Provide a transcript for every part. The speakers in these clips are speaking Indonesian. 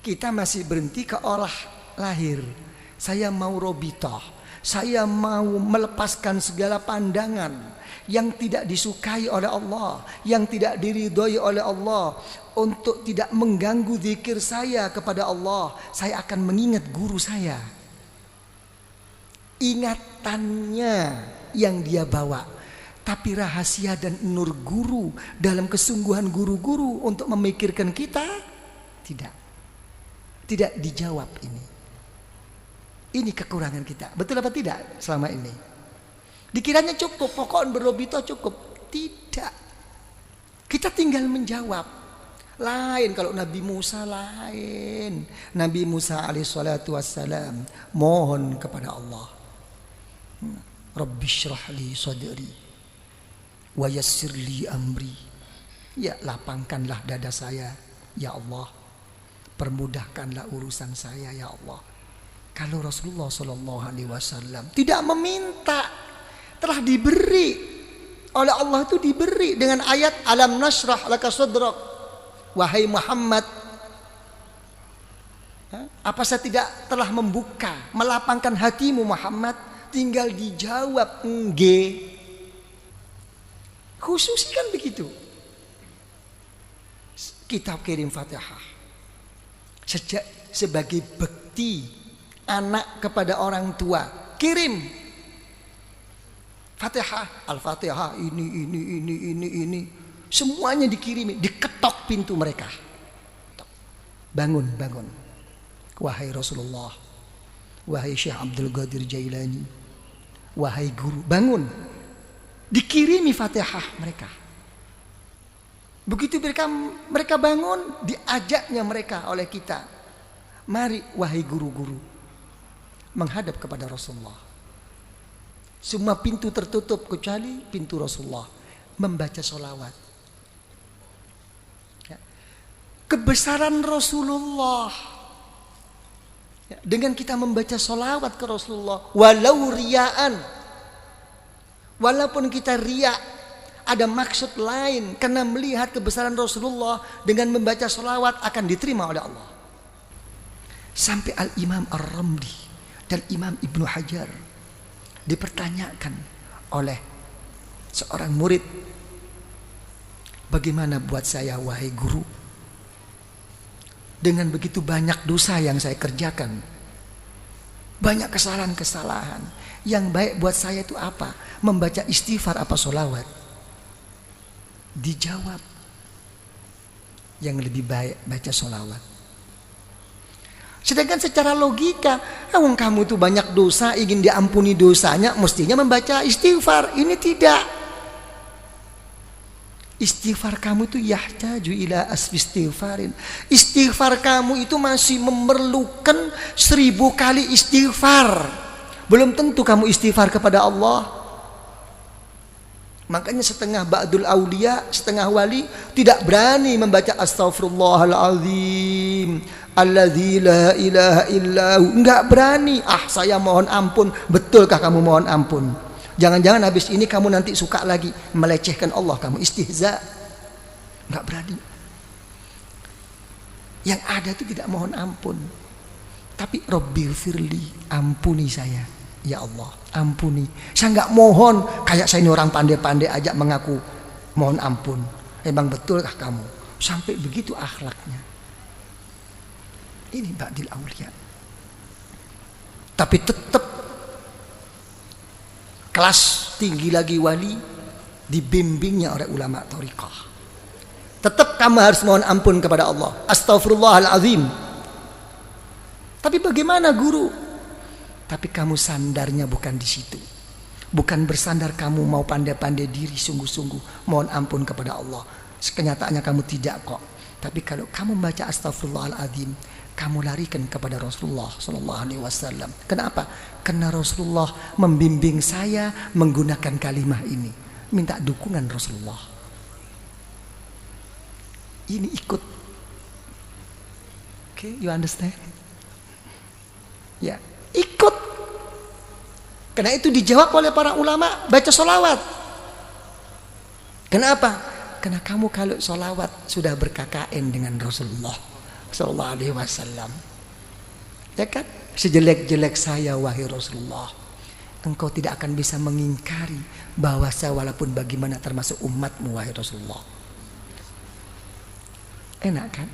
Kita masih berhenti ke olah lahir. Saya mau robitoh, saya mau melepaskan segala pandangan yang tidak disukai oleh Allah, yang tidak diridhoi oleh Allah, untuk tidak mengganggu zikir saya kepada Allah. Saya akan mengingat guru saya, ingatannya yang dia bawa. Tapi rahasia dan nur guru, dalam kesungguhan guru-guru untuk memikirkan kita, tidak dijawab ini. Ini kekurangan kita. Betul apa tidak selama ini? Dikiranya cukup, pokoknya berlobito cukup. Tidak. Kita tinggal menjawab. Lain kalau Nabi Musa lain. Nabi Musa alaihissalatu wassalam mohon kepada Allah. Rabbi syrah li sadri wa yassir li amri. Ya, lapangkanlah dada saya ya Allah, permudahkanlah urusan saya ya Allah. Kalau Rasulullah SAW tidak meminta, telah diberi oleh Allah, itu diberi dengan ayat alam nasrah laka sadrak. Wahai Muhammad, apa saya tidak telah membuka, melapangkan hatimu Muhammad? Tinggal dijawab nggih. Khusus kan begitu. Kita kirim Fatihah sejak sebagai bekti anak kepada orang tua, kirim Fatihah, Al-Fatihah ini semuanya dikirimi, diketok pintu mereka. Bangun. Wahai Rasulullah, wahai Syekh Abdul Qadir Jailani, wahai guru, bangun. Dikirimi Fatihah mereka. Begitu mereka bangun, diajaknya mereka oleh kita, mari wahai guru-guru, menghadap kepada Rasulullah. Semua pintu tertutup kecuali pintu Rasulullah, membaca sholawat. Ya. Kebesaran Rasulullah, ya, dengan kita membaca sholawat ke Rasulullah, walau riaan, walaupun kita riak, ada maksud lain, karena melihat kebesaran Rasulullah, dengan membaca sholawat akan diterima oleh Allah. Sampai Al-Imam Ar-Ramli dan Imam Ibnu Hajar dipertanyakan oleh seorang murid, bagaimana buat saya wahai guru, dengan begitu banyak dosa yang saya kerjakan, banyak kesalahan-kesalahan, yang baik buat saya itu apa? Membaca istighfar apa sholawat? Dijawab, yang lebih baik baca sholawat. Sedangkan secara logika, kamu itu banyak dosa, ingin diampuni dosanya, mestinya membaca istighfar. Ini tidak. Istighfar kamu itu yahtaju ila asfi istighfarin. Istighfar kamu itu masih memerlukan 1000 kali istighfar. Belum tentu kamu istighfar kepada Allah. Makanya setengah ba'dul aulia, setengah wali tidak berani membaca astaghfirullahalazim alladzi la ilaha illahu. Enggak berani. Saya mohon ampun. Betulkah kamu mohon ampun? Jangan-jangan habis ini kamu nanti suka lagi melecehkan Allah, kamu istihza. Enggak berani. Yang ada itu tidak mohon ampun, tapi Rabbighfirli, ampuni saya ya Allah, ampuni. Saya enggak mohon, kayak saya ini orang pandai-pandai aja mengaku mohon ampun. Emang betulkah kamu? Sampai begitu akhlaknya. Ini ba'dil aulia. Tapi tetap kelas tinggi lagi wali, dibimbingnya oleh ulama thariqah. Tetap kamu harus mohon ampun kepada Allah, astaghfirullahalazim. Tapi bagaimana guru? Tapi kamu sandarnya bukan di situ. Bukan bersandar kamu mau pandai-pandai diri sungguh-sungguh mohon ampun kepada Allah. Kenyataannya kamu tidak kok. Tapi kalau kamu membaca astaghfirullahalazim, kamu larikan kepada Rasulullah SAW. Kenapa? Karena Rasulullah membimbing saya menggunakan kalimah ini. Minta dukungan Rasulullah. Ini ikut. Okay, you understand? Ya, ikut. Karena itu dijawab oleh para ulama, baca sholawat. Kenapa? Karena kamu kalau sholawat sudah berKKN dengan Rasulullah sallallahu alaihi wasallam. Ya kan? Sejelek-jelek saya wahai Rasulullah, engkau tidak akan bisa mengingkari bahwa saya walaupun bagaimana termasuk umatmu wahai Rasulullah. Enak kan?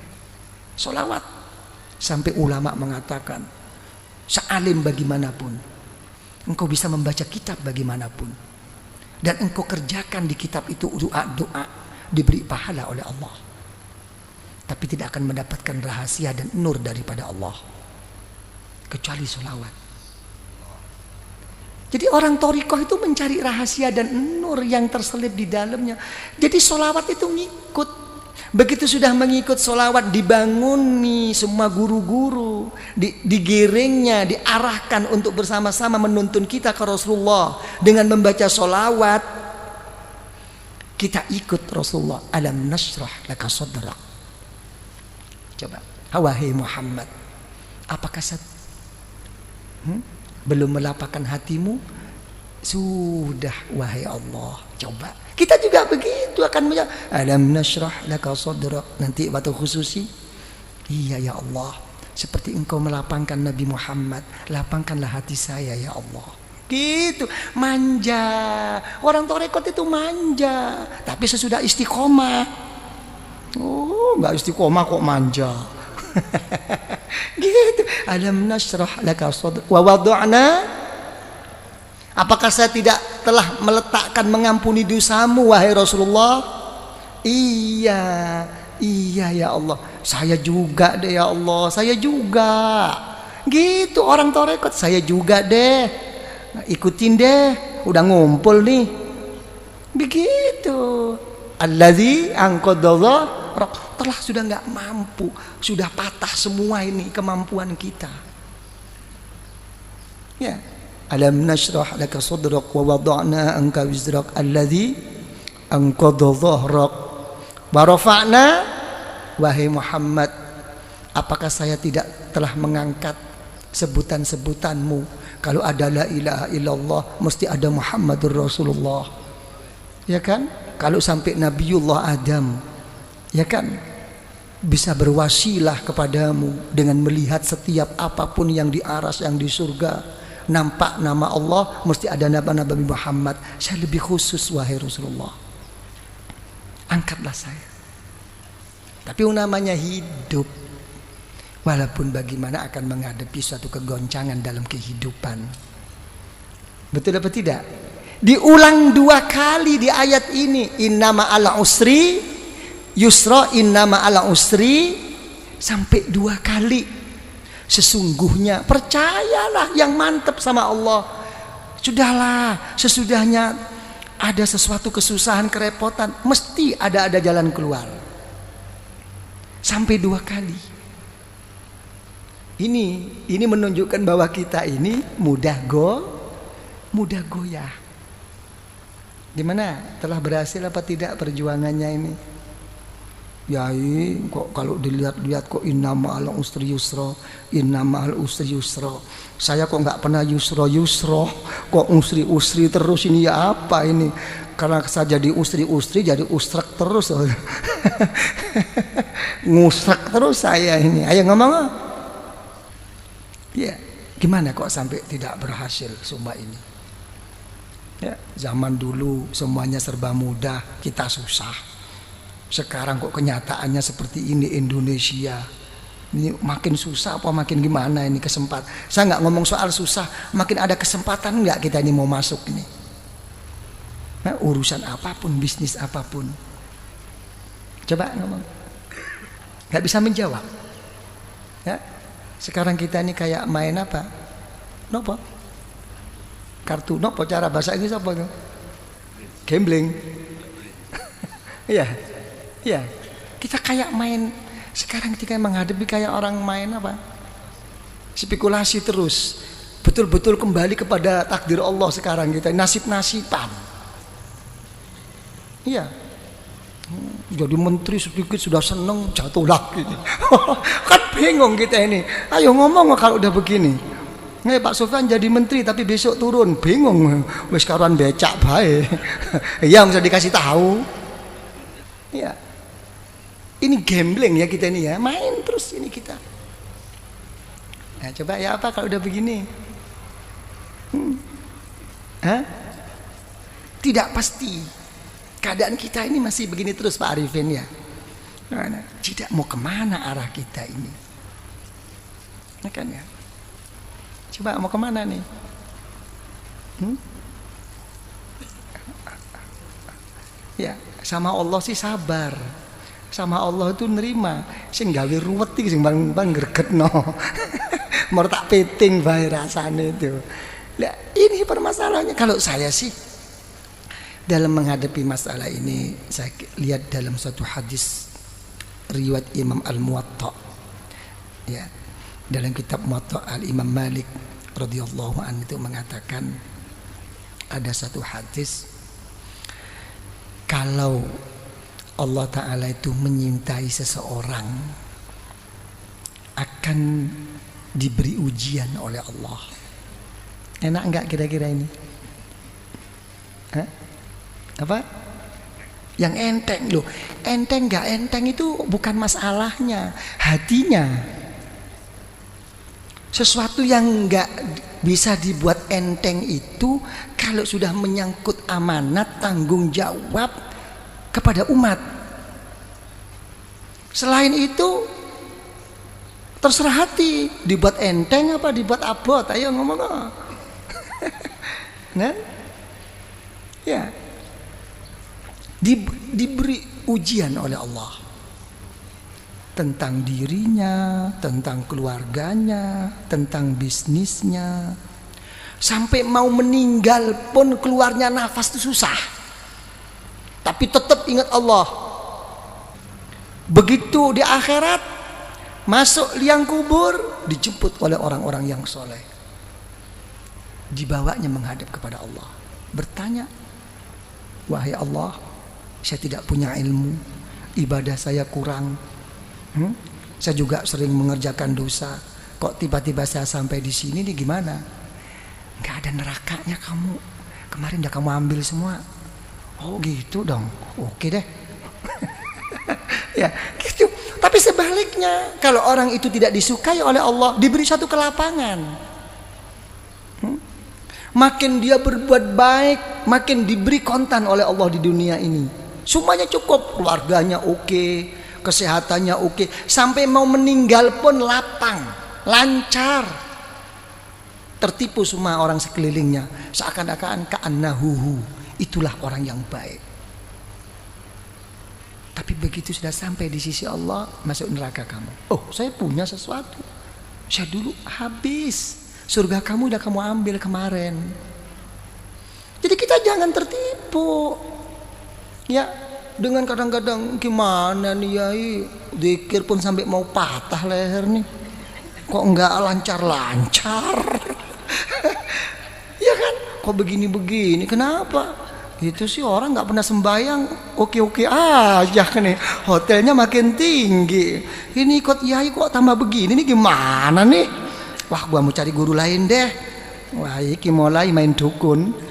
Sholawat. Sampai ulama mengatakan, sealim bagaimanapun, engkau bisa membaca kitab bagaimanapun, dan engkau kerjakan di kitab itu doa-doa, diberi pahala oleh Allah, tapi tidak akan mendapatkan rahasia dan nur daripada Allah kecuali sholawat. Jadi orang thariqah itu mencari rahasia dan nur yang terselip di dalamnya. Jadi sholawat itu ngikut. Begitu sudah mengikut sholawat, dibanguni semua guru-guru, digiringnya, diarahkan untuk bersama-sama menuntun kita ke Rasulullah dengan membaca sholawat. Kita ikut Rasulullah. Alam nashrah laka sadrak. Coba, wahai Muhammad, apakah belum melapangkan hatimu? Sudah wahai Allah. Coba kita juga begitu akan menjawab, alam nashrah laka sadrak. Nanti waktu khususi, iya ya Allah, seperti engkau melapangkan Nabi Muhammad, lapangkanlah hati saya ya Allah. Gitu, manja. Orang thariqat itu manja, tapi sesudah istiqomah, oh nggak istiqomah kok manja. Gitu. Alam nashrah laka sadrak wa wada'na. Apakah saya tidak telah meletakkan mengampuni dosamu wahai Rasulullah? Iya, iya ya Allah. Saya juga deh ya Allah, saya juga. Gitu orang thariqat, saya juga deh. Nah, ikutin deh, udah ngumpul nih. Begitu. Allazi anqadallah, telah sudah nggak mampu, sudah patah semua ini kemampuan kita. Ya. Alam nashrah laka sadrak wa wada'na anka wizrak alladhi anqadha dhahrak wa rafa'na. Wahai Muhammad, apakah saya tidak telah mengangkat sebutan-sebutanmu? Kalau ada la ilaha illallah mesti ada Muhammadur Rasulullah. Ya kan? Kalau sampai Nabiullah Adam, ya kan, bisa berwasilah kepadamu dengan melihat setiap apapun yang di aras, yang di surga, nampak nama Allah, mesti ada nama Nabi Muhammad. Saya lebih khusus wahai Rasulullah, angkatlah saya. Tapi namanya hidup, walaupun bagaimana akan menghadapi suatu kegoncangan dalam kehidupan. Betul apa tidak? Diulang 2 kali di ayat ini, innama ala usri yusra, innama ala usri, sampai 2 kali. Sesungguhnya, percayalah yang mantap sama Allah. Sudahlah, sesudahnya ada sesuatu kesusahan, kerepotan, mesti ada jalan keluar. Sampai 2 kali. Ini menunjukkan bahwa kita ini mudah goyah. Gimana? Telah berhasil apa tidak perjuangannya ini? Yai, kok kalau dilihat-lihat kok innama al usri yusra, innama al usri yusra. Saya kok nggak pernah yusra, kok usri terus ini, ya apa ini? Karena saya jadi usri jadi usrak terus. Ngusrak terus saya ini. Ayo ngomong. Ya, gimana kok sampai tidak berhasil semua ini? Ya, zaman dulu semuanya serba mudah, kita susah. Sekarang kok kenyataannya seperti ini Indonesia. Ini makin susah apa makin gimana ini kesempatan. Saya nggak ngomong soal susah, makin ada kesempatan nggak kita ini mau masuk ini. Nah, urusan apapun, bisnis apapun. Coba ngomong. Nggak bisa menjawab. Ya. Sekarang kita ini kayak main apa? Nopo? Kartu nopo, cara bahasa Inggris apa itu? Gambling. Iya. Ya, kita kayak main sekarang, ketika menghadapi kayak orang main apa? Spekulasi terus. Betul-betul kembali kepada takdir Allah sekarang kita, nasib-nasiban. Iya. Jadi menteri sedikit sudah seneng, jatuh lagi. Kan bingung kita ini. Ayo ngomong kalau udah begini. Nih Pak Sofyan jadi menteri tapi besok turun, bingung. Wis karuan becak bae. Iya, bisa dikasih tahu. Iya. Ini gambling ya kita ini ya, main terus ini kita. Nah, coba ya apa kalau udah begini? Hah? Tidak pasti. Keadaan kita ini masih begini terus Pak Arifin ya. Nah, tidak mau kemana arah kita ini? Ya kan ya? Coba mau kemana nih? Ya, sama Allah sih sabar. Sama Allah itu nerima. Sing gawe ruwet iki sing bang gregetno. Mau tak peting bae rasane itu. Nah, ini permasalahannya. Kalau saya sih dalam menghadapi masalah ini, saya lihat dalam suatu hadis riwayat Imam Al-Muwatta. Ya. Dalam kitab Muwatta Al-Imam Malik radhiyallahu anhu itu mengatakan ada satu hadis, kalau Allah Ta'ala itu menyintai seseorang akan diberi ujian oleh Allah. Enak enggak kira-kira ini? Hah? Apa? Yang enteng loh. Enteng enggak enteng itu bukan masalahnya, hatinya. Sesuatu yang enggak bisa dibuat enteng itu kalau sudah menyangkut amanat, tanggung jawab kepada umat. Selain itu terserah hati, dibuat enteng apa dibuat abot, ayo ngomong. Nah, ya, diberi ujian oleh Allah tentang dirinya, tentang keluarganya, tentang bisnisnya, sampai mau meninggal pun keluarnya nafas itu susah, tapi tetap ingat Allah. Begitu di akhirat masuk liang kubur, dijemput oleh orang-orang yang soleh, dibawanya menghadap kepada Allah, bertanya, wahai Allah, saya tidak punya ilmu, ibadah saya kurang, saya juga sering mengerjakan dosa, kok tiba-tiba saya sampai di sini nih gimana? Nggak ada nerakanya kamu, kemarin udah kamu ambil semua. Oh gitu dong, oke deh. Ya gitu. Tapi sebaliknya, kalau orang itu tidak disukai oleh Allah, diberi satu kelapangan, makin dia berbuat baik, makin diberi kontan oleh Allah di dunia ini. Semuanya cukup, keluarganya oke, kesehatannya oke, sampai mau meninggal pun lapang, lancar. Tertipu semua orang sekelilingnya, seakan-akan ka'annahuhu, itulah orang yang baik. Tapi begitu sudah sampai di sisi Allah, masuk neraka kamu. Oh, saya punya sesuatu, saya dulu habis, surga kamu udah kamu ambil kemarin. Jadi kita jangan tertipu. Ya, dengan kadang-kadang gimana nih yai, zikir pun sampai mau patah leher nih, kok enggak lancar-lancar. Ya kan, kok begini-begini, kenapa? Itu sih orang nggak pernah sembahyang, oke-oke aja kan nih, hotelnya makin tinggi, ini ikut yai kok tambah begini nih, gimana nih? Wah, gua mau cari guru lain deh. Wah, iki mulai main dukun.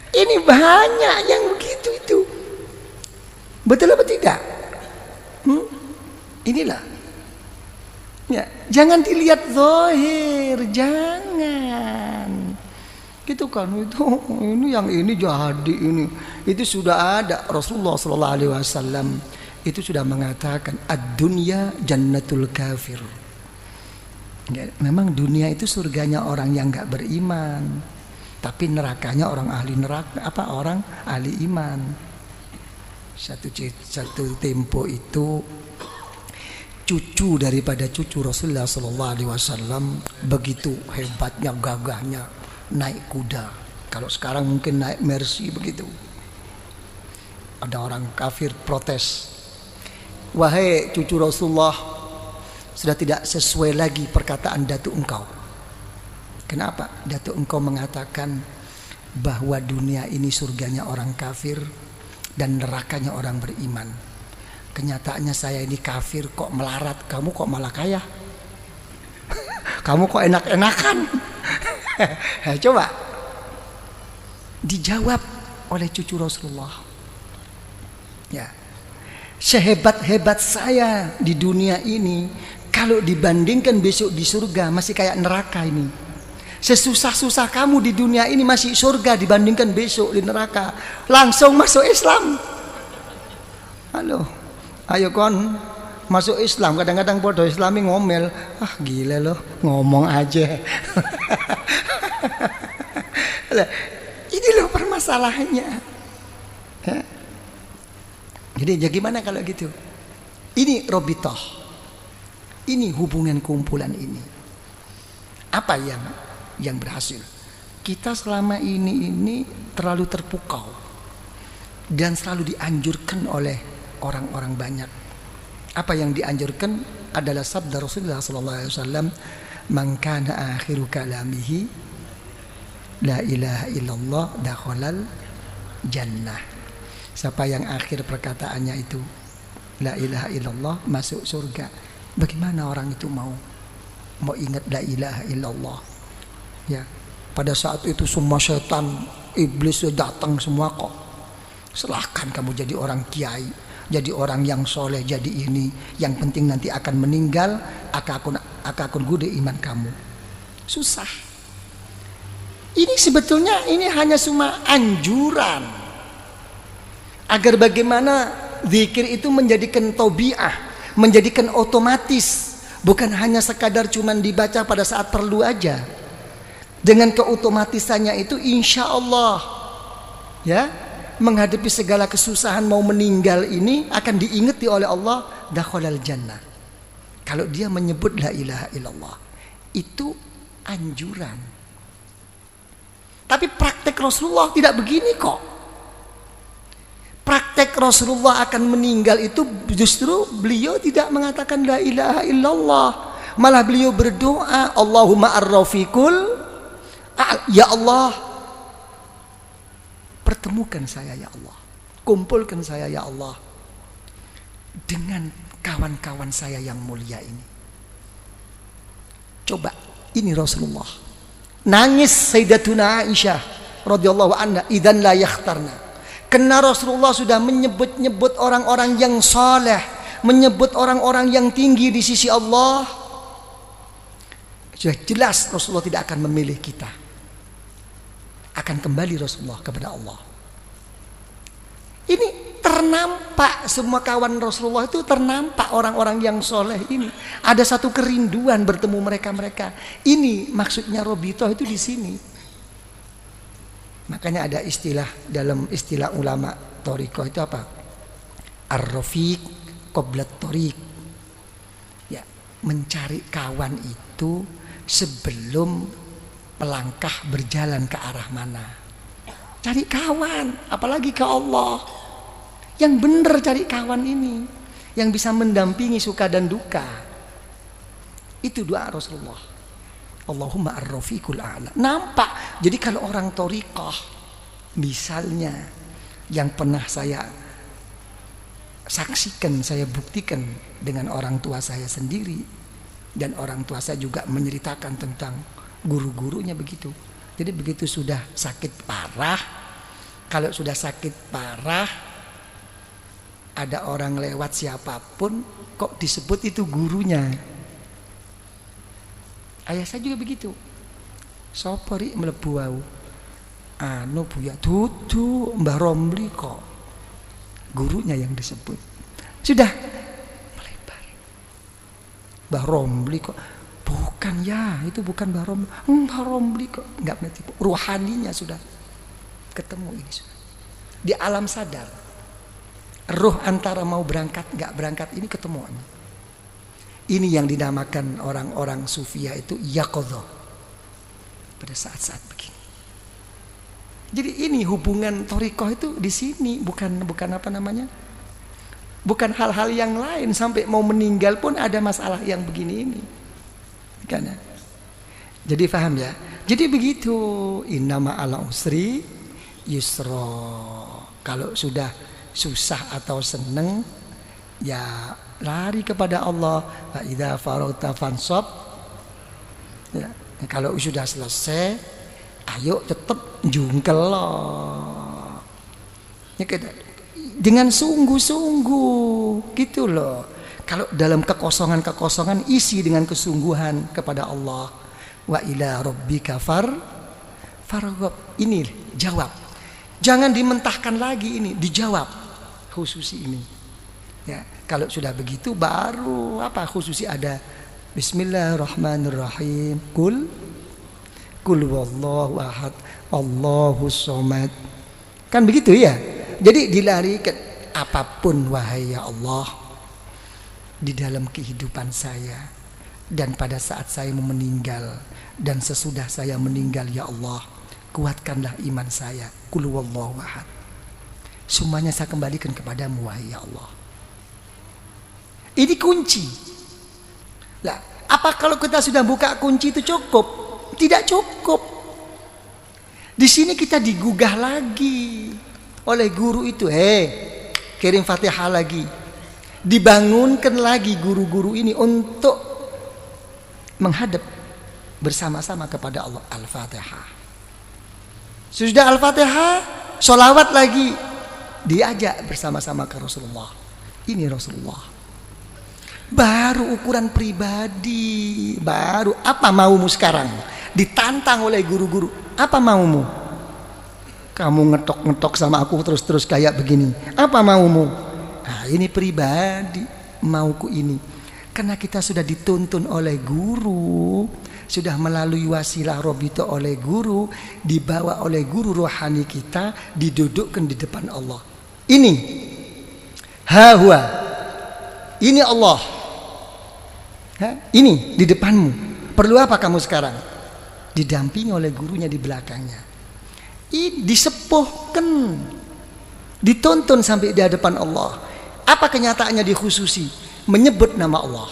Ini banyak yang begitu itu. Betul apa tidak? Inilah. Ya, jangan dilihat zahir, jangan. Gitu kan, itu ini yang ini jadi ini. Itu sudah ada Rasulullah sallallahu alaihi wasallam itu sudah mengatakan ad-dunya jannatul kafir. Ya, memang dunia itu surganya orang yang enggak beriman, tapi nerakanya orang ahli neraka, orang ahli iman. Satu tempo itu cucu daripada cucu Rasulullah sallallahu alaihi wasallam begitu hebatnya, gagahnya, naik kuda. Kalau sekarang mungkin naik Mercy begitu. Ada orang kafir protes, wahai cucu Rasulullah, sudah tidak sesuai lagi perkataan datuk engkau. Kenapa? Datuk engkau mengatakan bahwa dunia ini surganya orang kafir dan nerakanya orang beriman. Kenyataannya saya ini kafir kok melarat, kamu kok malah kaya. Kamu kok enak-enakan. Coba dijawab oleh cucu Rasulullah. Ya, sehebat-hebat saya di dunia ini, Kalau dibandingkan besok di surga masih kayak neraka ini. Sesusah-susah kamu di dunia ini masih surga dibandingkan besok di neraka. Langsung masuk Islam. Halo, ayo kon masuk Islam. Kadang-kadang bodoh Islami ngomel, ah gila loh, ngomong aja. Ini loh permasalahannya. Jadi ya gimana kalau gitu? Ini robitoh. Ini hubungan kumpulan ini. Apa yang berhasil? Kita selama ini terlalu terpukau dan selalu dianjurkan oleh orang-orang banyak. Apa yang dianjurkan adalah sabda Rasulullah SAW, "Man kana akhiru kalamihi la ilaha illallah dakhalal jannah." Siapa yang akhir perkataannya itu la ilaha illallah masuk surga. Bagaimana orang itu mau ingat la ilaha illallah? Ya, pada saat itu semua setan, iblis datang semua kok. Silahkan kamu jadi orang kiai, jadi orang yang soleh, jadi ini. Yang penting nanti akan meninggal, akakun gude iman kamu. Susah. Ini sebetulnya ini hanya cuma anjuran agar bagaimana zikir itu menjadikan tabiah, menjadikan otomatis, bukan hanya sekadar cuman dibaca pada saat perlu aja. Dengan keotomatisannya itu insya Allah ya, menghadapi segala kesusahan mau meninggal ini akan diingati oleh Allah, dakhalal jannah. Kalau dia menyebut la ilaha illallah, itu anjuran. Tapi praktek Rasulullah tidak begini kok. Praktek Rasulullah akan meninggal itu justru beliau tidak mengatakan la ilaha illallah, malah beliau berdoa, Allahumma ar-rafiqul, ya Allah pertemukan saya ya Allah, kumpulkan saya ya Allah dengan kawan-kawan saya yang mulia ini. Coba, ini Rasulullah. Nangis Sayyidatuna Aisyah radhiyallahu anha, idzan la yakhtarna. Karena Rasulullah sudah menyebut-nyebut orang-orang yang saleh, menyebut orang-orang yang tinggi di sisi Allah. Sudah jelas Rasulullah tidak akan memilih kita. Akan kembali Rasulullah kepada Allah. Ini ternampak, semua kawan Rasulullah itu ternampak orang-orang yang soleh ini. Ada satu kerinduan bertemu mereka-mereka. Ini maksudnya robitoh itu di sini. Makanya ada istilah dalam istilah ulama thariqah itu apa? Ar-rafiq qablat thariq. Ya, mencari kawan itu sebelum pelangkah berjalan ke arah mana. Cari kawan, apalagi ke Allah. Yang benar cari kawan ini, yang bisa mendampingi suka dan duka. Itu doa Rasulullah. Allahumma ar-rafiqul a'la. Nampak. Jadi kalau orang thariqah misalnya yang pernah saya saksikan, saya buktikan dengan orang tua saya sendiri, dan orang tua saya juga menceritakan tentang guru-gurunya begitu. Jadi begitu sudah sakit parah, kalau sudah sakit parah ada orang lewat siapapun kok disebut itu gurunya. Ayah saya juga begitu. Sopori mlebu wau. Anu Buya dudu Mbah Romli kok. Gurunya yang disebut. Sudah melebar. Mbah Romli kok. Bukan ya, itu bukan Mbah Romli. Mbah Romli kok. Enggak berarti. Ruhaninya sudah ketemu ini sudah. Di alam sadar. Ruh antara mau berangkat enggak berangkat ini ketemuan. Ini yang dinamakan orang-orang sufia itu yaqadhah. Pada saat-saat begini. Jadi ini hubungan thariqah itu di sini, bukan apa namanya? Bukan hal-hal yang lain, sampai mau meninggal pun ada masalah yang begini ini. Karena jadi paham ya? Jadi begitu, innama ala usri yusra. Kalau sudah susah atau seneng ya lari kepada Allah. Fa idza faragta fansab. Ya, kalau sudah selesai, ayo tetap jungkel loh. Ya, dengan sungguh-sungguh gitu loh. Kalau dalam kekosongan-kekosongan isi dengan kesungguhan kepada Allah. Wa ila rabbika farghab. Ini jawab. Jangan dimentahkan lagi ini, dijawab khususi ini. Ya, kalau sudah begitu baru khususi ada Bismillahirrahmanirrahim. Kul wallahu ahad, Allahus somad. Kan begitu ya. Jadi dilarikan apapun wahai ya Allah di dalam kehidupan saya dan pada saat saya mau meninggal dan sesudah saya meninggal ya Allah, kuatkanlah iman saya. Qul huwallahu ahad. Semuanya saya kembalikan kepadamu wahai ya Allah. Ini kunci. Lah, apa kalau kita sudah buka kunci itu cukup? Tidak cukup. Di sini kita digugah lagi oleh guru itu. Kirim Fatihah lagi. Dibangunkan lagi guru-guru ini untuk menghadap bersama-sama kepada Allah. Al-Fatihah. Sudah Al-Fatihah, sholawat lagi, diajak bersama-sama ke Rasulullah. Ini Rasulullah. Baru ukuran pribadi. Baru apa maumu sekarang? Ditantang oleh guru-guru. Apa maumu? Kamu ngetok-ngetok sama aku terus-terus kayak begini. Apa maumu? Nah, ini pribadi mauku ini. Karena kita sudah dituntun oleh guru, sudah melalui wasilah robito oleh guru, dibawa oleh guru rohani kita, didudukkan di depan Allah. Ini hawa, ini Allah. Ini di depanmu. Perlu apa kamu sekarang? Didampingi oleh gurunya di belakangnya. Ini disepuhkan, dituntun sampai di hadapan Allah. Apa kenyataannya dikhususi? Menyebut nama Allah,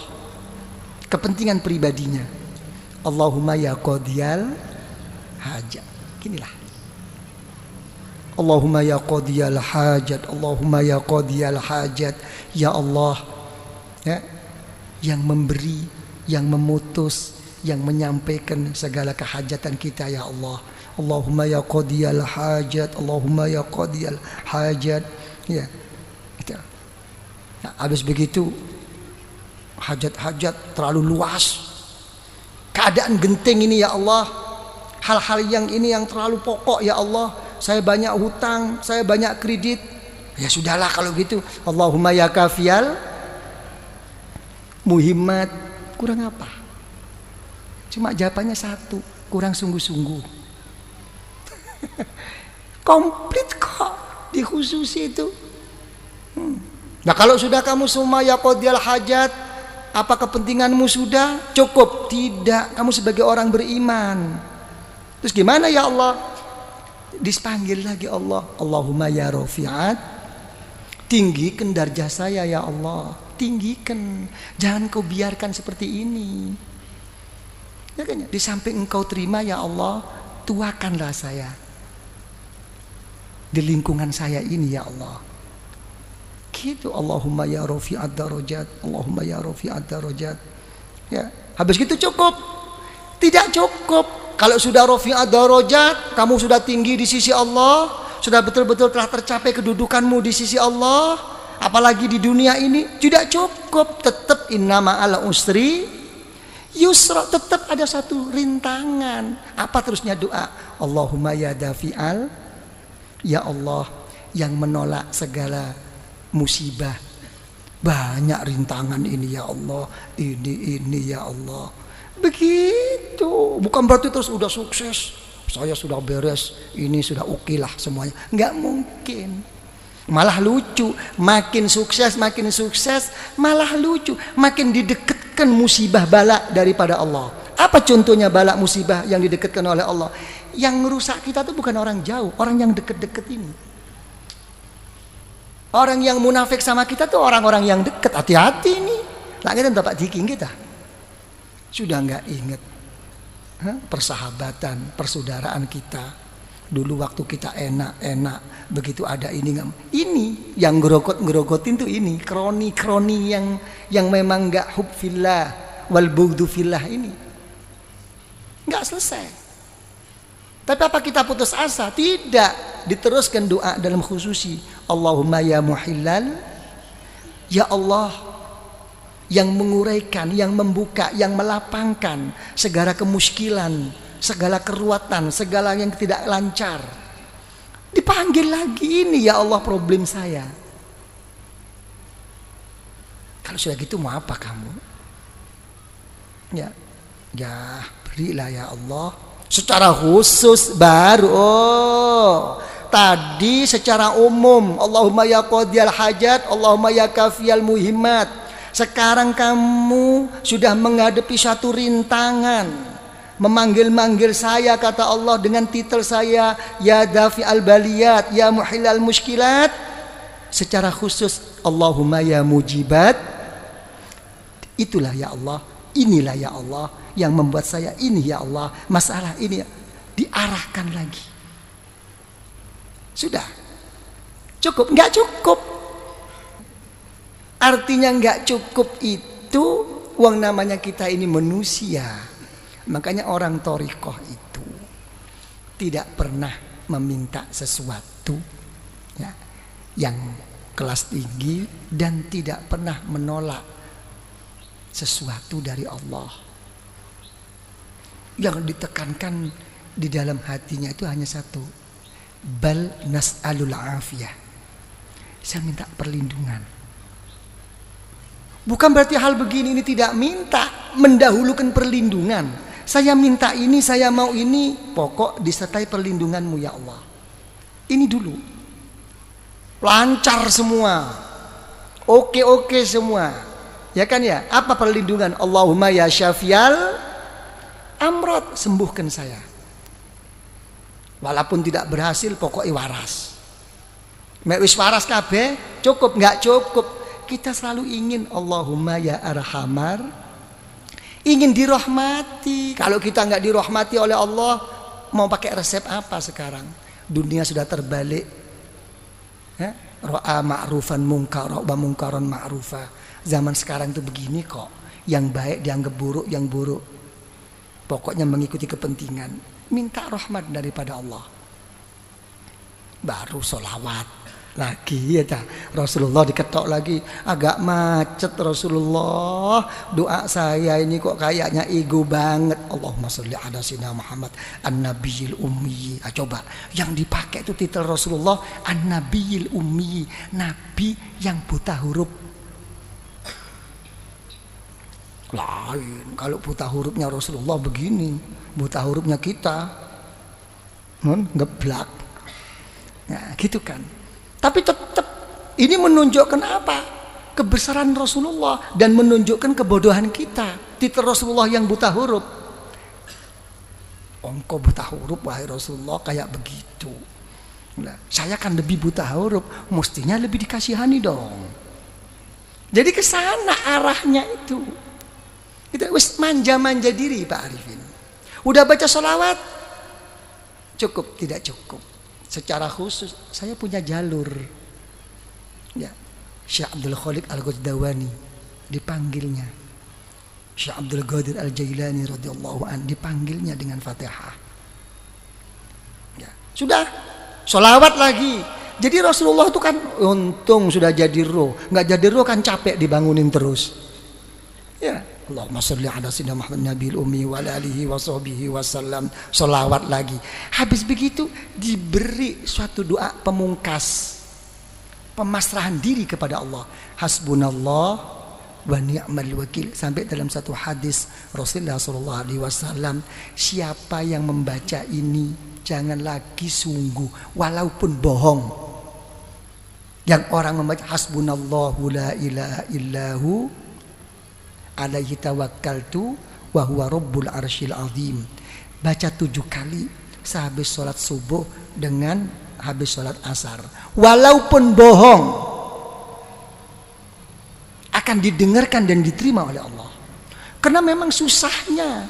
kepentingan pribadinya. Allahumma ya qadiyal hajat. Inilah. Allahumma ya qadiyal hajat. Allahumma ya qadiyal hajat. Ya Allah, ya, yang memberi, yang memutus, yang menyampaikan segala kehajatan kita ya Allah. Allahumma ya qadiyal hajat. Allahumma ya qadiyal hajat. Ya. Nah, habis begitu hajat-hajat terlalu luas, keadaan genting ini ya Allah, hal-hal yang ini yang terlalu pokok ya Allah, saya banyak hutang, saya banyak kredit, ya sudahlah kalau gitu. Allahumma ya kafiyal muhimmat. Kurang apa? Cuma jawabannya satu, kurang sungguh-sungguh. Komplit kok di khusus itu. Nah kalau sudah kamu semua ya qadiyal hajat, apa kepentinganmu sudah cukup? Tidak, kamu sebagai orang beriman. Terus gimana ya Allah? Dipanggil lagi Allah. Allahumma ya rafi'at, tinggikan darjah saya ya Allah, tinggikan. Jangan kau biarkan seperti ini. Ya kan? Di samping engkau terima ya Allah, tuakanlah saya di lingkungan saya ini ya Allah. Gitu. Allahumma ya rafi'ad darajat. Allahumma ya rafi'ad darajat. Ya, habis gitu cukup? Tidak cukup. Kalau sudah rafi'ad darajat, kamu sudah tinggi di sisi Allah, sudah betul-betul telah tercapai kedudukanmu di sisi Allah, apalagi di dunia ini, tidak cukup. Tetap innama ala usri yusra, tetap ada satu rintangan. Apa terusnya doa? Allahumma ya dafi'al, ya Allah yang menolak segala musibah. Banyak rintangan ini ya Allah, ini ya Allah. Begitu. Bukan berarti terus udah sukses, saya sudah beres, ini sudah oke lah semuanya. Nggak mungkin. Malah lucu, makin sukses malah lucu, makin didekatkan musibah bala daripada Allah. Apa contohnya bala musibah yang didekatkan oleh Allah? Yang merusak kita tuh bukan orang jauh, orang yang deket-deket ini. Orang yang munafik sama kita tuh orang-orang yang dekat. Hati-hati nih. Langit dan Bapak diking kita. Sudah nggak ingat persahabatan, persaudaraan kita. Dulu waktu kita enak-enak, begitu ada ini nggak? Ini yang ngerogotin tuh ini kroni-kroni yang memang nggak hub fillah wal bughdu fillah ini. Nggak selesai. Tapi apa kita putus asa? Tidak. Diteruskan doa dalam khususi. Allahumma ya muhillal, ya Allah yang menguraikan, yang membuka, yang melapangkan segala kemuskilan, segala keruatan, segala yang tidak lancar. Dipanggil lagi, ini ya Allah problem saya. Kalau sudah gitu mau apa kamu? Ya berilah ya Allah. Secara khusus baru. Tadi secara umum, Allahumma ya qadiyal hajat, Allahumma ya kafiyal muhimmat. Sekarang kamu sudah menghadapi satu rintangan, memanggil-manggil saya, kata Allah, dengan titel saya, ya dafi al baliyat, ya muhilal muskilat. Secara khusus, Allahumma ya mujibat. Itulah ya Allah, inilah ya Allah yang membuat saya ini ya Allah, masalah ini diarahkan lagi. Sudah cukup? Nggak cukup. Artinya nggak cukup itu, uang namanya kita ini manusia. Makanya orang thariqah itu tidak pernah meminta sesuatu ya, yang kelas tinggi, dan tidak pernah menolak sesuatu dari Allah. Yang ditekankan di dalam hatinya itu hanya satu, bal nas'alul afiyah. Saya minta perlindungan. Bukan berarti hal begini ini tidak minta, mendahulukan perlindungan. Saya minta ini, saya mau ini, pokok disertai perlindunganmu ya Allah. Ini dulu. Lancar semua. Oke semua. Ya kan ya? Apa perlindungan? Allahumma ya syafial amrod, sembuhkan saya. Walaupun tidak berhasil, pokoknya waras. Mek wis waras kabeh, cukup? Nggak cukup. Kita selalu ingin Allahumma ya arhamar, ingin dirahmati. Kalau kita nggak dirahmati oleh Allah, mau pakai resep apa sekarang? Dunia sudah terbalik. Ro'a ma'rufan munkar, ro'a mungkaron ma'rufa. Zaman sekarang itu begini kok. Yang baik dianggap buruk, yang buruk pokoknya mengikuti kepentingan. Minta rahmat daripada Allah, baru sholawat lagi ya. Rasulullah diketok lagi, agak macet Rasulullah. Doa saya ini kok kayaknya ego banget. Allahumma sholli ala sayyidina Muhammad an-nabiyil ummi. Coba yang dipakai itu titel Rasulullah an-nabiyil ummi, nabi yang buta huruf. Lain kalau buta hurufnya Rasulullah begini, buta hurufnya kita ngeblak. Nah gitu kan. Tapi tetap ini menunjukkan apa? Kebesaran Rasulullah, dan menunjukkan kebodohan kita. Titel Rasulullah yang buta huruf. Engkau buta huruf wahai Rasulullah kayak begitu. Nah, saya kan lebih buta huruf, mestinya lebih dikasihani dong. Jadi ke sana arahnya itu. Kita wis manja-manja diri Pak Arifin. Udah baca sholawat cukup? Tidak cukup. Secara khusus saya punya jalur ya, Syekh Abdul Khaliq Al-Ghazdawani dipanggilnya, Syekh Abdul Qadir Al-Jailani radhiyallahu an dipanggilnya dengan Fatihah ya. Sudah sholawat lagi. Jadi Rasulullah itu kan untung sudah jadi roh. Nggak jadi roh kan capek dibangunin terus ya. Allahumma sholli ala sayyidina Muhammad nabiyil ummi wa ala alihi wa sahbihi wasallam. Sholawat lagi. Habis begitu diberi suatu doa pemungkas, pemasrahan diri kepada Allah. Hasbunallah wa ni'mal wakil. Sampai dalam satu hadis Rasulullah sallallahu alaihi wasallam, siapa yang membaca ini jangan lagi sungguh walaupun bohong. Yang orang membaca hasbunallahu la ilaha illahu alaihi tawakkaltu wa huwa rabbul arsyil azim. Baca 7 kali sehabis sholat subuh dengan habis sholat asar. Walaupun bohong akan didengarkan dan diterima oleh Allah. Karena memang susahnya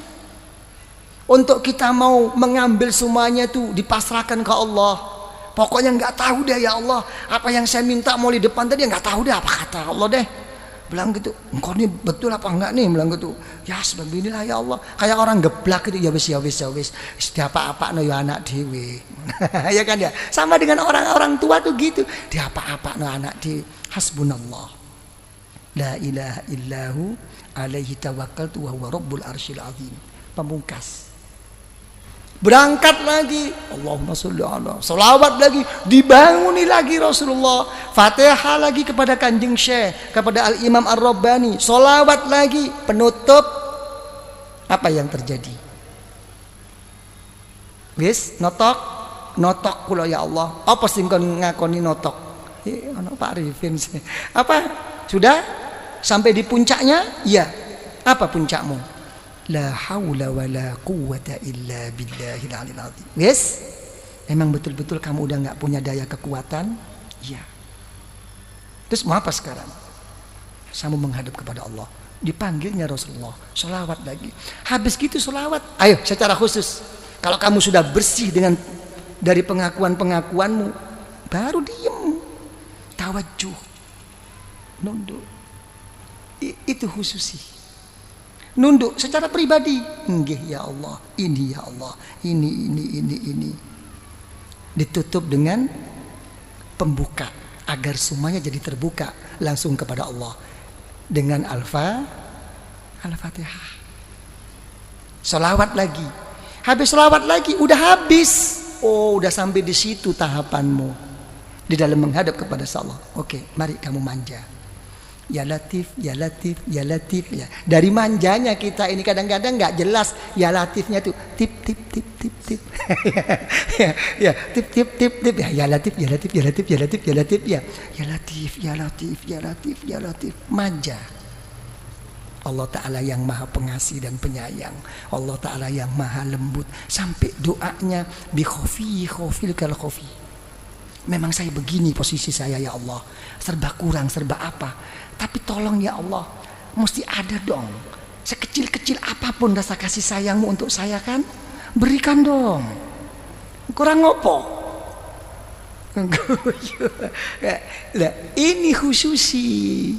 untuk kita mau mengambil semuanya itu dipasrahkan ke Allah. Pokoknya nggak tahu deh ya Allah, apa yang saya minta mau di depan tadi nggak tahu deh apa kata Allah deh. Bilang gitu, engkau ini betul apa enggak nih? Bilang gitu, ya sebab inilah ya Allah. Kayak orang geblak gitu, ya wis. Setiap apa no ya anak dewi, ya kan ya. Sama dengan orang-orang tua tuh gitu, dia apa no anak dewi. Hasbunallah. La ilaha illahu alaihi tawakkaltu wa huwa rabbul arsyil azim. Pamungkas. Berangkat lagi, Allahumma sholli ala, salawat lagi, dibanguni lagi Rasulullah, Fatihah lagi kepada Kanjeng Syekh, kepada Al-Imam Ar-Rabbani, salawat lagi, penutup. Apa yang terjadi? Wis notok kula ya Allah. Apa sing kon ngakoni notok? Ana Pak Arifin. Apa? Sudah sampai di puncaknya? Iya. Apa puncakmu? La haula wa la quwwata illa billahil aliyil azim. Yes? Memang betul-betul kamu udah gak punya daya kekuatan? Iya. Terus mau apa sekarang? Kamu menghadap kepada Allah. Dipanggilnya Rasulullah, sholawat lagi. Habis gitu sholawat, ayo secara khusus. Kalau kamu sudah bersih dari pengakuan-pengakuanmu, baru diem, tawajuh, nunduk. Itu khususi. Nunduk secara pribadi. Nggih ya Allah, ini ya Allah, ini. Ditutup dengan pembuka agar semuanya jadi terbuka langsung kepada Allah dengan Al-Fatihah. Sholawat lagi. Habis sholawat lagi, udah habis. Oh, udah sampai di situ tahapanmu di dalam menghadap kepada Allah. Oke, mari kamu manja. Ya Latif, ya Latif, ya Latif ya. Dari manjanya kita ini kadang-kadang nggak jelas ya Latifnya tuh tip tip tip tip tip. ya tip tip tip tip ya Latif, ya Latif, ya Latif, ya Latif, ya Latif ya. Ya Latif, ya Latif, ya Latif, ya Latif. Manja. Allah Ta'ala yang maha pengasih dan penyayang. Allah Ta'ala yang maha lembut. Sampai doanya bi khofil kal khofi. Memang saya begini posisi saya ya Allah. Serba kurang, serba apa. Tapi tolong ya Allah, mesti ada dong. Sekecil-kecil apapun rasa kasih sayangmu untuk saya kan, berikan dong. Kurang ngopo? Nah, ini khususi.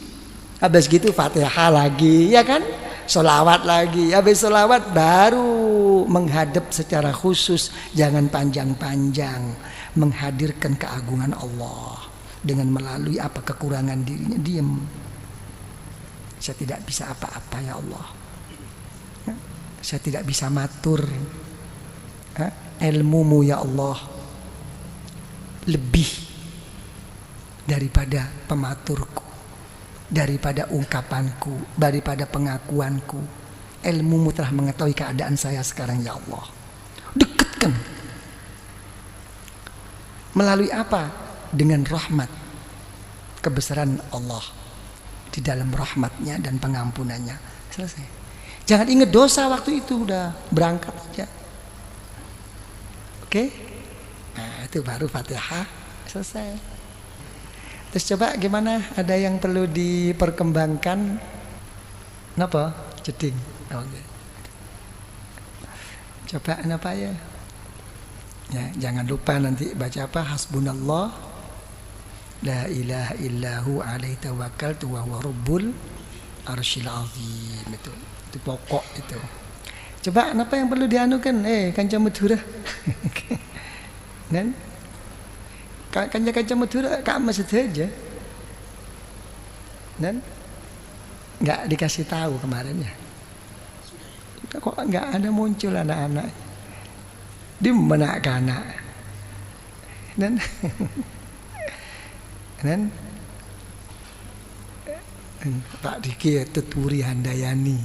Habis gitu Fatihah lagi, ya kan? Sholawat lagi. Habis sholawat baru menghadap secara khusus, jangan panjang-panjang, menghadirkan keagungan Allah dengan melalui apa kekurangan dirinya. Diam. Saya tidak bisa apa-apa ya Allah. Saya tidak bisa matur. Ilmumu ya Allah lebih daripada pematurku, daripada ungkapanku, daripada pengakuanku. Ilmumu telah mengetahui keadaan saya sekarang ya Allah. Dekatkan. Melalui apa? Dengan rahmat, kebesaran Allah di dalam rahmatnya dan pengampunannya. Selesai. Jangan ingat dosa waktu itu, udah berangkat aja. Oke? Nah, itu baru Fatihah selesai. Terus coba gimana? Ada yang perlu diperkembangkan? Kenapa? Jeding. Oke. Coba kenapa ya? Ya, jangan lupa nanti baca apa? Hasbunallah la ilaha illahu alaihi tawakkaltu wa huwa rabbul arsyil azim. Itu pokok itu. Coba apa yang perlu dianukan? Kanca Madura. Dan kanca Madura Kak Mas aja. Dan enggak dikasih tahu kemarin ya. Kok enggak ada muncul anak-anak. Di mana anak. Dan Pak Diki tuturi Handayani.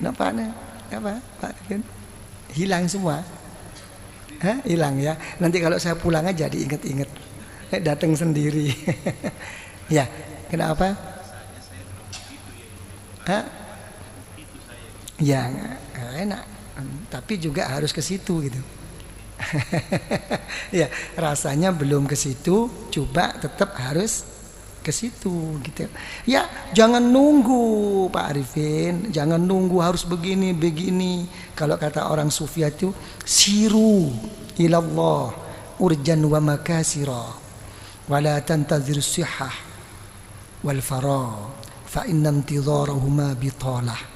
Apa Pak Diki? Hilang semua. Hilang ya. Nanti kalau saya pulang aja diinget-inget. Datang sendiri. Ya, kenapa? Ya, enak. Tapi juga harus ke situ gitu. Ya, rasanya belum ke situ, coba tetap harus ke situ gitu. Ya, jangan nunggu Pak Arifin, jangan nunggu harus begini. Kalau kata orang sufi itu siru ilallah urjan wa makasira wala tantazir sihah wal farah fa inna intidharahuma bitalah.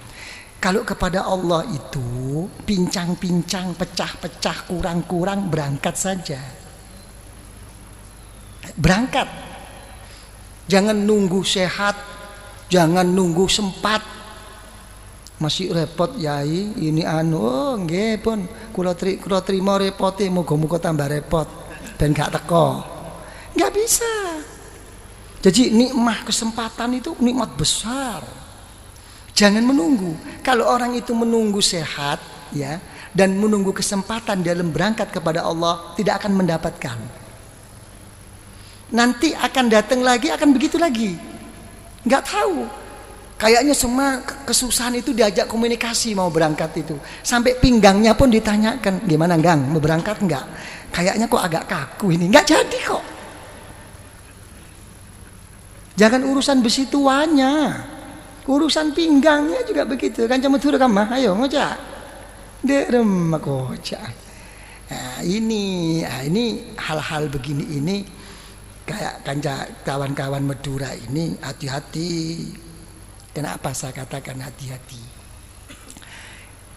Kalau kepada Allah itu pincang-pincang, pecah-pecah, kurang-kurang, berangkat saja. Berangkat. Jangan nunggu sehat, jangan nunggu sempat. Masih repot yai, ini oh nggih pun kula trima repote, muga-muga tambah repot ben gak teko. Nggak bisa. Jadi nikmat kesempatan itu nikmat besar. Jangan menunggu. Kalau orang itu menunggu sehat ya dan menunggu kesempatan dalam berangkat kepada Allah, tidak akan mendapatkan. Nanti akan datang lagi, akan begitu lagi. Nggak tahu. Kayaknya semua kesusahan itu diajak komunikasi mau berangkat itu. Sampai pinggangnya pun ditanyakan, gimana Gang, mau berangkat nggak? Kayaknya kok agak kaku ini. Nggak jadi kok. Jangan urusan besi tuanya, urusan pinggangnya juga begitu. Kan cuma turun kamah, ayo ngocak, derem ngocak. Nah, ini hal-hal begini ini kayak kawan-kawan Madura ini hati-hati. Kenapa saya katakan hati-hati?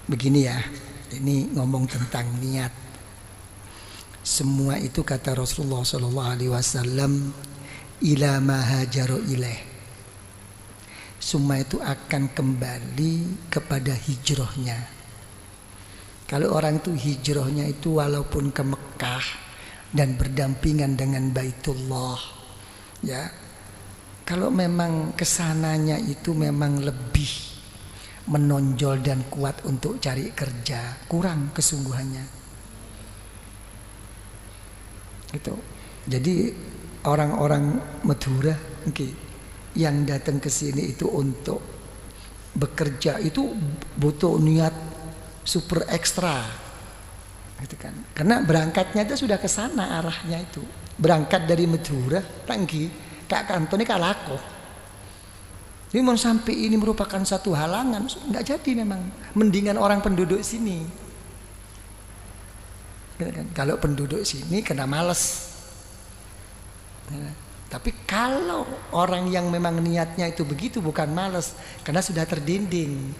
Begini ya, ini ngomong tentang niat. Semua itu kata Rasulullah SAW. Ila ma hajaru ilaih. Semua itu akan kembali kepada hijrahnya. Kalau orang itu hijrahnya itu walaupun ke Mekah dan berdampingan dengan Baitullah, ya. Kalau memang kesananya itu memang lebih menonjol dan kuat untuk cari kerja, kurang kesungguhannya. Itu. Jadi orang-orang Madura yang datang ke sini itu untuk bekerja itu butuh niat super ekstra, gitu kan? Karena berangkatnya itu sudah ke sana arahnya itu. Berangkat dari Madura, tangki kak kantone kalako. Ini mau sampai ini merupakan satu halangan, nggak jadi memang. Mendingan orang penduduk sini. Gitu kan? Kalau penduduk sini kena males. Tapi kalau orang yang memang niatnya itu begitu bukan malas, karena sudah terdinding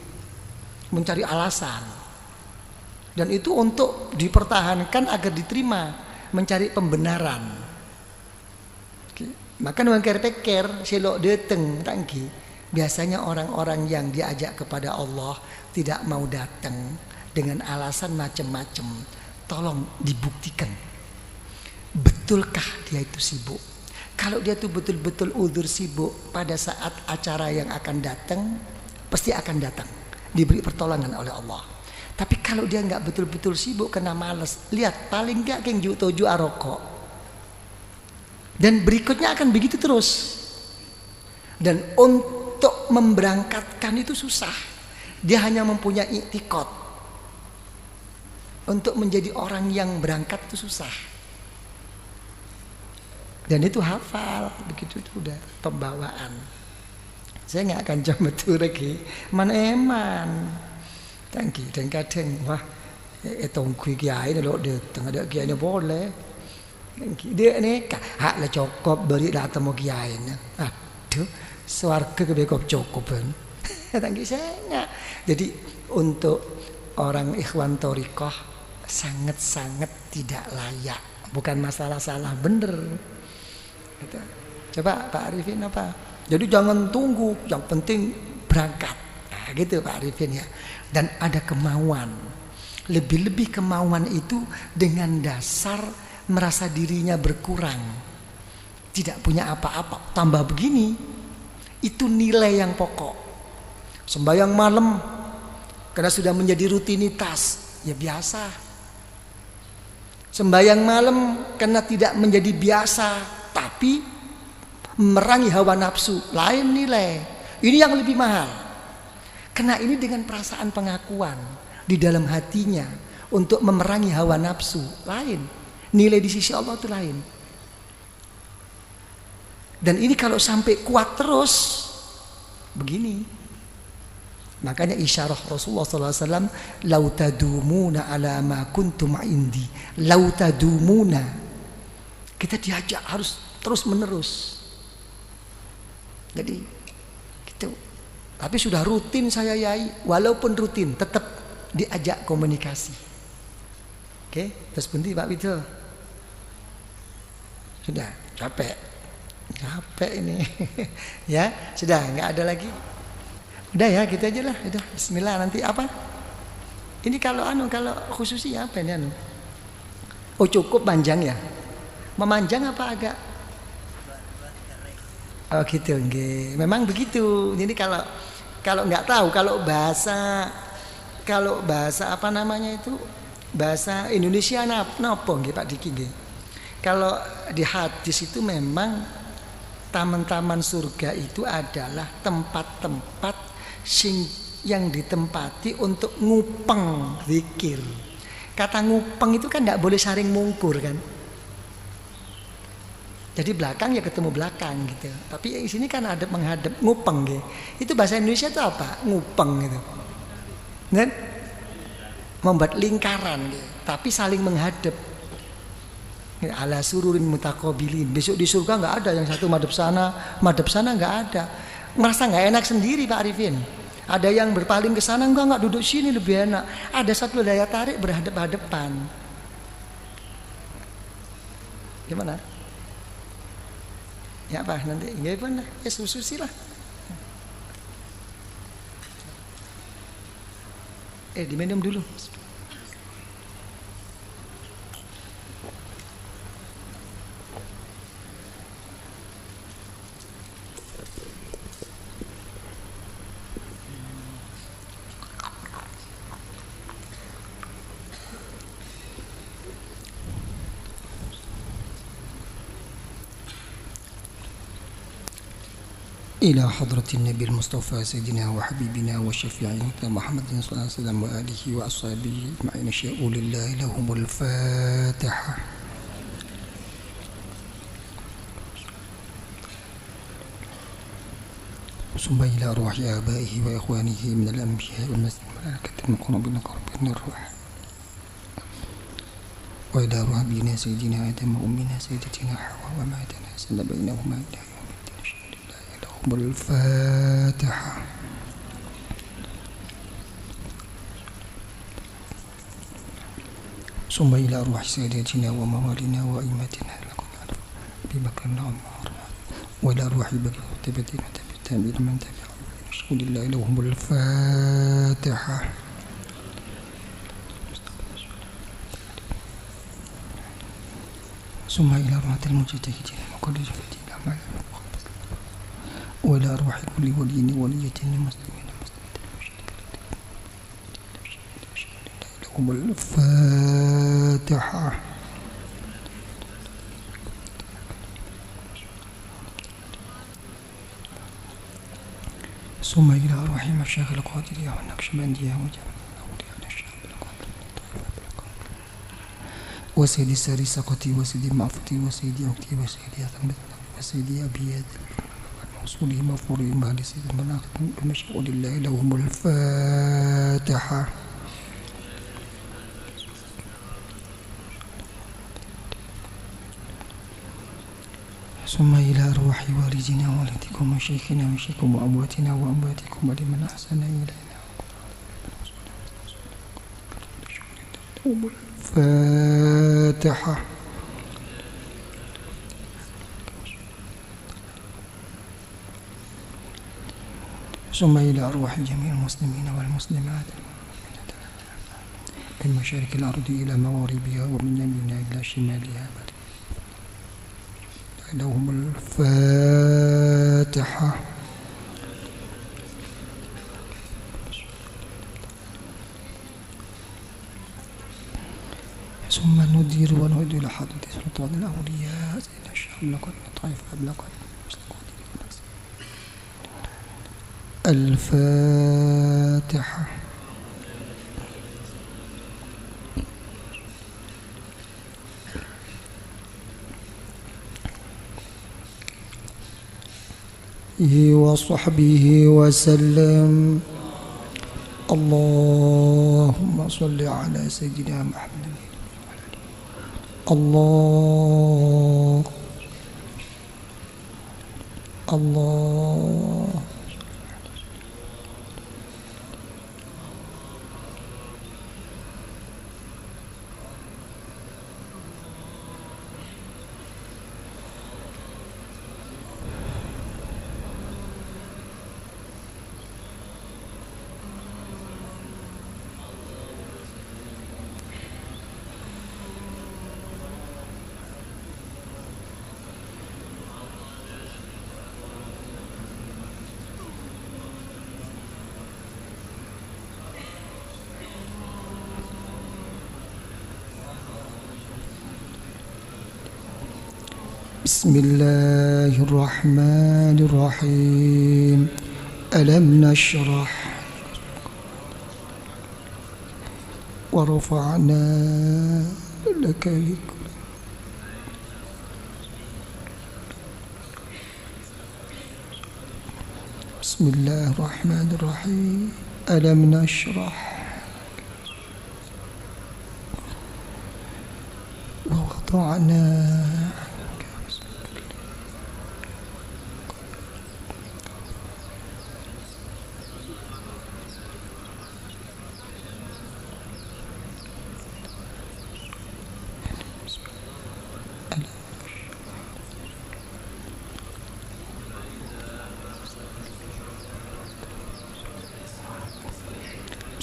mencari alasan, dan itu untuk dipertahankan agar diterima, mencari pembenaran. Maka dengan pikir selok dateng tangki, biasanya orang-orang yang diajak kepada Allah tidak mau datang dengan alasan macam-macam. Tolong dibuktikan, betulkah dia itu sibuk? Kalau dia tuh betul-betul udzur sibuk pada saat acara yang akan datang, pasti akan datang, diberi pertolongan oleh Allah. Tapi kalau dia nggak betul-betul sibuk kena males, lihat paling nggak keng toju aroko. Dan berikutnya akan begitu terus. Dan untuk memberangkatkan itu susah. Dia hanya mempunyai i'tikad. Untuk menjadi orang yang berangkat itu susah. Dan itu hafal, begitu itu udah pembawaan. Saya nggak akan coba tuh lagi, man eman, tangki dan kadang wah, tongkui kiai ni lo dia tengah ada kiai ni boleh, tangki dia ni hak lah cukup beri lah temu kiai ni, aduh, swarga kebekop cukup kan, tangki saya nggak. Jadi untuk orang ikhwan thoriqah sangat-sangat tidak layak, bukan masalah salah bener. Gitu. Coba Pak Arifin apa? Jadi jangan tunggu, yang penting berangkat. Nah, gitu Pak Arifin ya. Dan ada kemauan. Lebih-lebih kemauan itu dengan dasar merasa dirinya berkurang. Tidak punya apa-apa, tambah begini. Itu nilai yang pokok. Sembahyang malam karena sudah menjadi rutinitas, ya biasa. Sembahyang malam karena tidak menjadi biasa, tapi merangi hawa nafsu, lain nilai. Ini yang lebih mahal. Karena ini dengan perasaan pengakuan di dalam hatinya untuk memerangi hawa nafsu, lain. Nilai di sisi Allah itu lain. Dan ini kalau sampai kuat terus begini. Makanya isyarah Rasulullah SAW, lau tadumuna ala ma kuntum indi, lau tadumuna. Kita diajak harus terus menerus. Jadi gitu. Tapi sudah rutin saya yai, walaupun rutin tetap diajak komunikasi. Oke, terus berhenti Pak Wito. Sudah capek. Capek ini. Ya, sudah nggak ada lagi. Udah ya, gitu aja lah. Udah, bismillah nanti apa? Ini kalau kalau khususi apa ini anu? Oh, cukup panjang ya? Memanjang apa agak? Oh gitu, nggih. Memang begitu. Jadi kalau nggak tahu kalau bahasa apa namanya itu bahasa Indonesia napa nggih Pak Diki nggih. Kalau di hadis itu memang taman-taman surga itu adalah tempat-tempat yang ditempati untuk ngupeng zikir. Kata ngupeng itu kan tidak boleh saring mungkur kan. Jadi belakang ya ketemu belakang gitu. Tapi di sini kan ada menghadap ngupeng gitu. Itu bahasa Indonesia itu apa? Ngupeng gitu. Kan? Membuat lingkaran gitu. Tapi saling menghadap. Ala sururin mutaqabilin. Besok di surga nggak ada yang satu madhep sana nggak ada. Merasa nggak enak sendiri Pak Arifin. Ada yang berpaling ke sana enggak duduk sini lebih enak. Ada satu daya tarik berhadap-hadapan. Gimana? Ya apa nanti? Ya benar. Ya sususi lah. Diminum dulu. إلى حضرة النبي المصطفى سيدنا وحبيبنا وشفيعنا محمد صلى الله عليه وسلم وآله وأصحابه أجمعين شاءوا لله لهم الفاتحة. ثم إلى أرواح آبائه وإخوانه من الأنبياء والملائكة المقربين قربين الروح، وإلى أرواح أبينا سيدنا آدم وأمنا سيدتنا حواء وما تناسل بينهما إلى الفاتحة. ثم إلى أرواح ساداتنا وموالينا وأئمتنا أبي بكر وعمر، وإلى أرواح بكر وتبتنا وتبتنا من تبعهم رسول الله لهم الفاتحة. ثم إلى أرواح المجتهدين ومقدسين الأعمال، وإلى أرواح كل ولي ولية مسلمين لهم الفاتحة. ثم إلى أرواح مشايخ القادرية والنقشبندية وسيدي الساري سقطي وسيدي معفتي وسيدي أختي وسيدي أثمت وسيدي أبيات الموصولي مغفوري مهدي سيد المناقب بمشيء لله لهم الفاتحة. ثم إلى أرواح والدنا ووالدكم وشيخنا وشيخكم وأمواتنا وأمواتكم ولمن أحسن إلينا لهم الفاتحة. ثم إلى أرواح جميع المسلمين والمسلمات من مشارق الأرض إلى مغاربها ومن يمينها إلى شمالها لهم الفاتحة. ثم ندير ونعود إلى حضرة سلطان الأولياء سيدنا الشيخ لقد طائف أبلغ الفاتحة. وصحبه وسلم. اللهم صل على سيدنا محمد. الله Bismillahirrahmanirrahim. Alam nashrah wa rafa'na laka dhikrak. Bismillahirrahmanirrahim. Alam nashrah wa wada'na.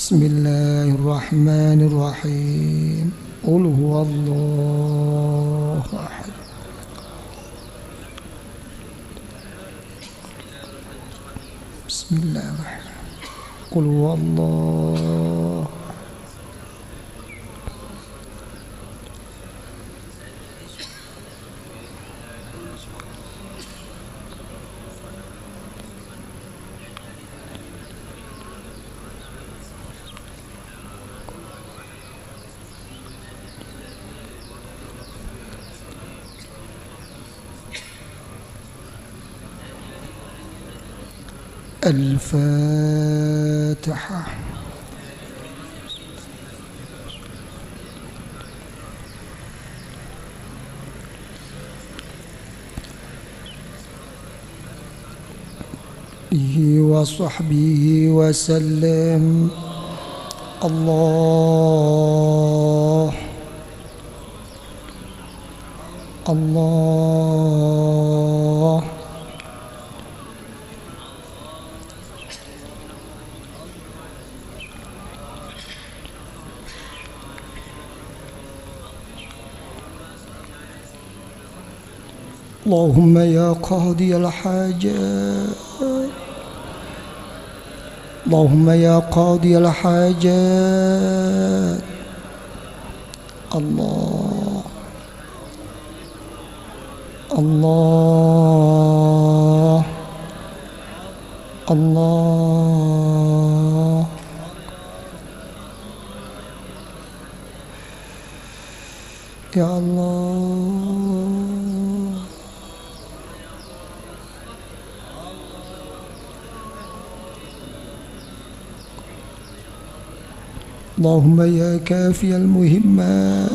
Bismillahirrahmanirrahim. Qul huwallahu ahad. Bismillahirrahmanirrahim. Qul huwallahu. الفاتحة. وصحبه وسلم. الله الله اللهم يا قاضي الحاجات، اللهم يا قاضي الحاجات. الله الله الله يا الله. اللهم يا كافي المهمات،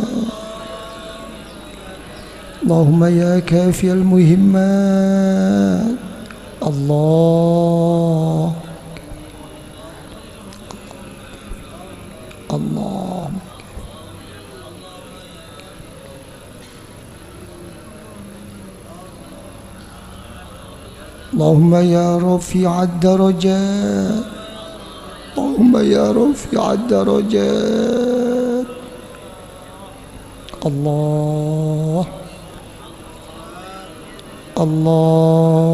اللهم يا كافي المهمات. الله الله اللهم يا رفيع الدرجات، اللهم يا رفيع الدرجات. الله الله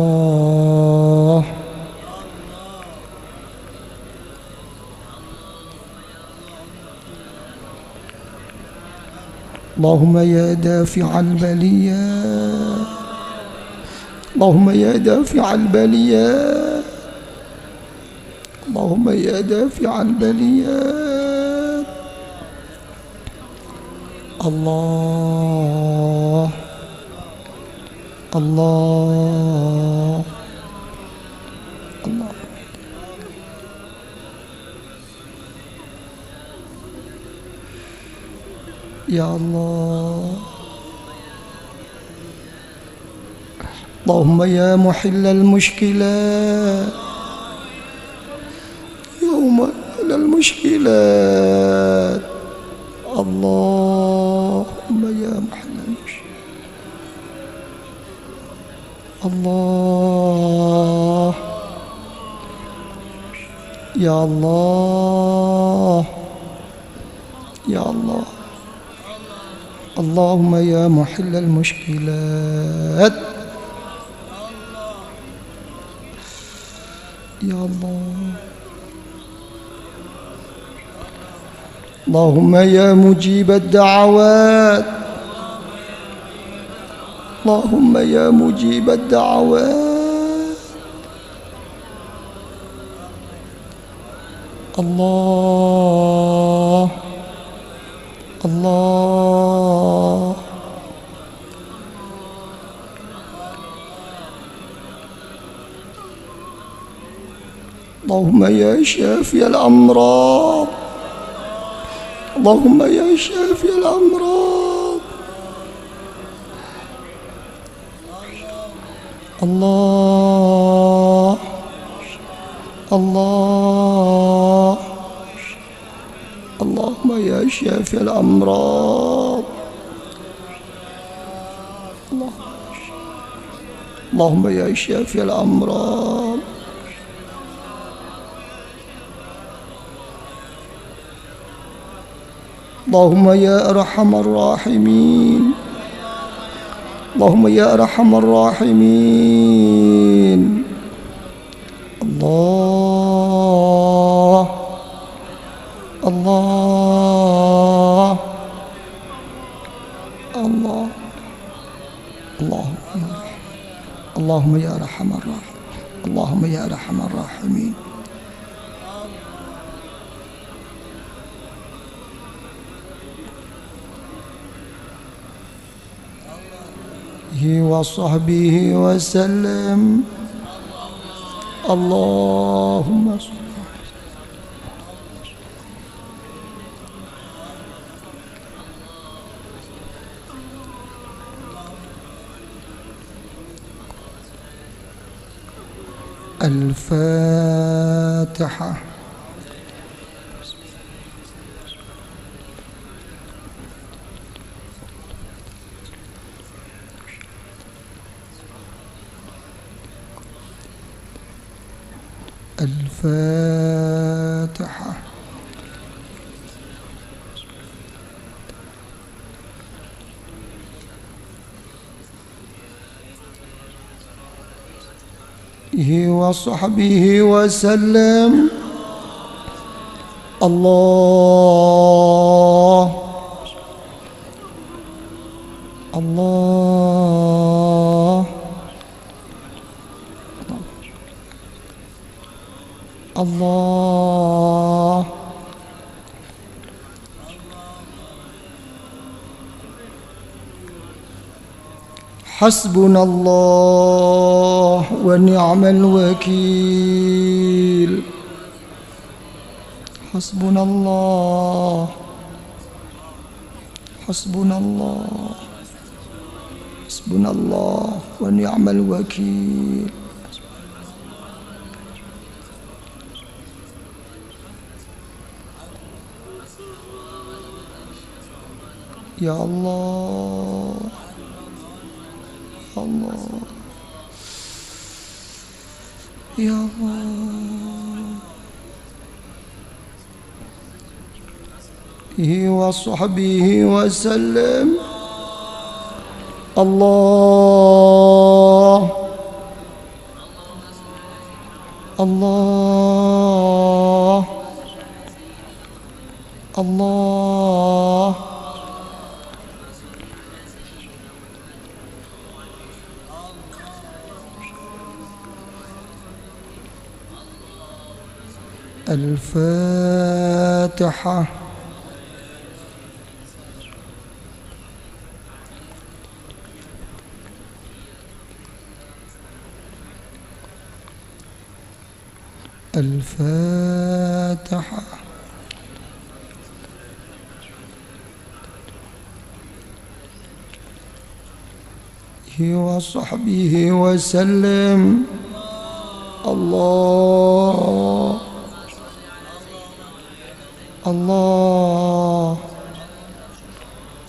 اللهم يا دافع البليات، اللهم يا دافع البليات، اللهم يا دافع البليات. الله الله الله يا الله. اللهم يا محل المشكلات، يوم المشكلات. اللهم يا محل المشكلات. الله يا الله يا الله. اللهم يا محل المشكلات. يا الله. اللهم يا مجيب الدعوات، اللهم يا مجيب الدعوات الله الله اللهم يا شافي الأمراض اللهم يا شافي الأمراض الله الله اللهم يا شافي الأمراض اللهم يا شافي الأمراض اللهم يا أرحم الراحمين اللهم يا أرحم الراحمين الله الله الله الله اللهم يا أرحم الراحمين اللهم يا أرحم الراحمين وصحبه وسلم اللهم صل الفاتحة الفاتحة وصحبه وسلم الله الله الله حسبنا الله ونعم الوكيل حسبنا الله حسبنا الله حسبنا الله ونعم الوكيل يا الله Allah ya Allah wa sahbihi wa sallam Allah Allah Allah الفاتحة الفاتحة وصحبه وسلم الله الله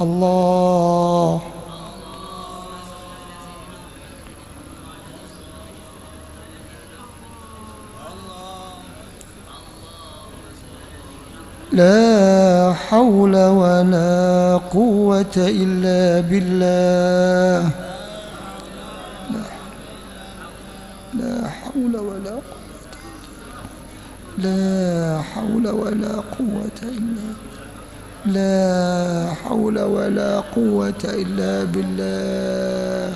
الله لا حول ولا قوة إلا بالله لا حول ولا قوة لا حول ولا قوة إلا لا حول ولا قوة إلا بالله